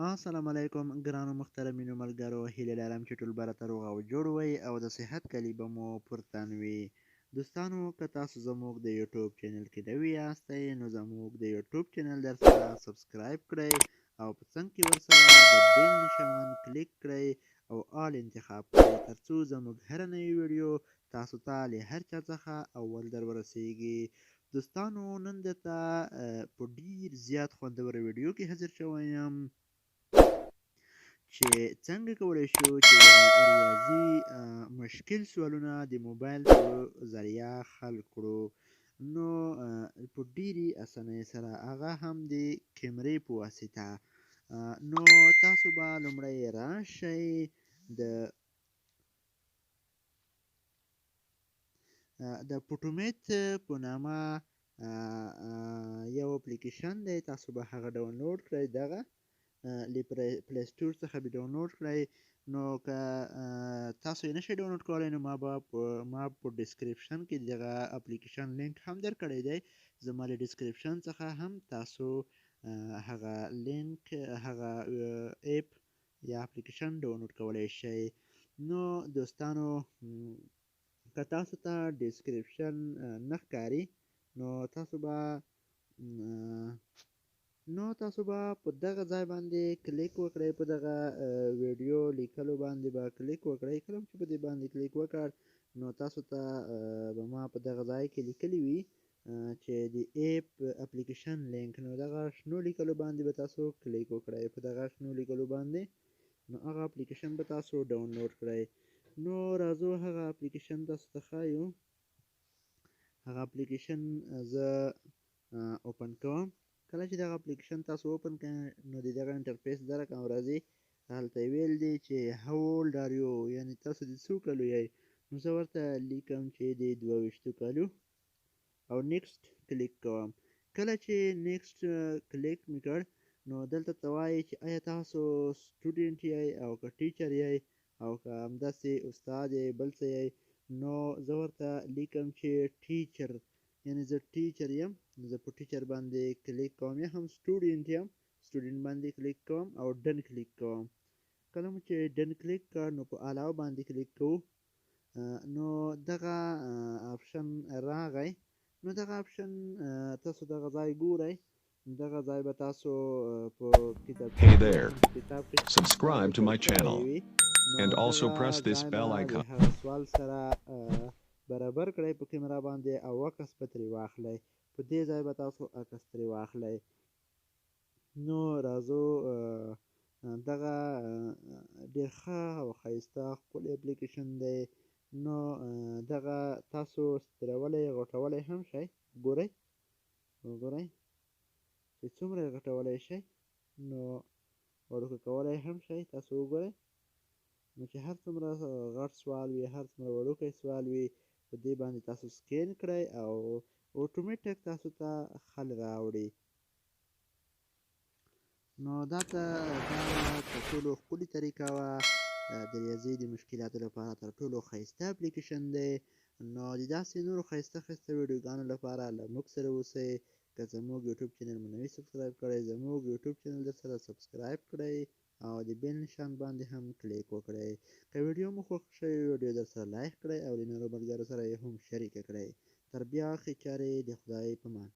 السلام علیکم ګرانو محترمینو ملګرو، هیله لرم چې ټول به راته روغ او جوړ وئ او د صحت کلي به مو پر تن وي. دوستانو، که تاسو زموږ د یوټیوب چینل کې نوي یاستئ نو زموږ د یوټیوب چینل در سره سبسکرایب کړئ او په څنګ کې ورسره د بیل نشان کلیک کړئ او آل انتخاب کړئ ترڅو زموږ هره نوې ویډیو تاسو ته له هر چا څخه اول در ورسیږي. دوستانو، نن درته په ډیر زیات خوندوره ویډیو کې حاضر شوی یم چې څنګه کولی شو چې د ریاضي مشکل سوالونه د موبایل په ذریعه حل کړو. نو په ډیرې اسانۍ سره، هغه هم د کیمرې په واسطه. نو تاسو به لومړی راشئ د پوټومیت په نامه یو اپلیکیشن دی، تاسو به هغه ډاونلوډ کړئ. دغه له پلی سټور څخه به ډاونلوډ کړئ. نو که تاسو یې نشئ ډاونلوډ کولی نو ما په ډسکریپشن کې دغه اپلیکیشن لینک هم درکړی دی. زما له ډسکریپشن څخه هم تاسو هغه لینک، هغه اپ یا اپلیکیشن ډاونلوډ کولی شئ. نو دوستانو، که تاسو ته ډسکریپشن نه ښکاري نو تاسو به په دغه ځای باندې کلیک وکړئ، په دغه ویډیو لیکلو باندې به کلیک وکړئ. کله چې په دې باندې کلیک وکړ نو تاسو ته به ما په دغه ځای کې لیکلي وي چې د اپ اپلیکیشن لینک. نو دغه شنو لیکلو باندې به تاسو کلیک وکړئ. په دغه شنو لیکلو باندې نو هغه اپلیکیشن به تاسو ډاونلوډ کړئ. نو راځو هغه اپلیکیشن تاسو ته ښایو. هغه اپلیکیشن زه اوپن کوم. کله چې دغه اپلیکیشن تاسو اوپن کړئ نو د دغه انټرفیس دا رقم راځي. هلته یې ویل دي چې how old are you، یعنې تاسو د څو کالو یئ. نو زه ورته لیکم چې د 22 کالو او نیکسټ کلیک کوم. کله چې نیکسټ کلیک مې کړ نو دلته ته وایي چې آیا تاسو سټوډنټ یئ او که ټیچر یئ او که همداسې استاد یئ، بل څه یئ. نو زه ورته لیکم چې ټیچر، یعنې زه ټیچر یم. زه په ټیچر باندې کلیک کوم، یا هم سټوډنټ یم، سټوډنټ باندې کلیک کوم او ډن کلیک کوم. کله مو چې ډن کلیک کړ نو په علاوه باندې کلیک کوو. نو دغه آپشن راغی. نو دغه آپشن تاسو دغه ځای ګورئ. دغه ځای به تاسو په کتابچه Hey کې یا there. هم په کتاب کې Subscribe to my لیکل شوی channel وي. and نو also دغه press this ځای bell به د icon. هغه سوال سره برابر کړئ په کیمره باندې او عکس به ترې واخلئ. په دې ځای به تاسو عکس ترې واخلئ. نو راځو دغه ډېر ښه او ښایسته ښکلی اپلیکیشن دی. نو دغه تاسو سترولی، غټولی هم شئ. وګورئ چې څومره یې غټولی شئ. نو وړوکی کولی هم شئ. تاسو وګورئ نو چې هر څومره غټ سوال وي، هر څومره وړوکی سوال وي، په دې باندې تاسو سکین کړئ او اتوماتیک تاسو ته حل راوړي. نو دا تر ټولو ښکلې طریقه وه د ریاضي د مشکلاتو لپاره تر ټولو ښایسته اپلیکیشن دی. نو د داسې نورو ښایسته ویډیوګانو لپاره له موږ سره اوسئ. که زموږ یوټیوب چینل مو نه وي سبسکرایب کړی، زموږ یوټیوب چینل در سره سبسکرایب کړئ او د بیل نشان باندې هم کلیک وکړئ. که ویډیو مو خوښ شوې ویډیو در سره لایک کړئ او له نورو ملګرو سره یې هم شریکه کړئ. تر بیا ښې چارې، د خدای په امان.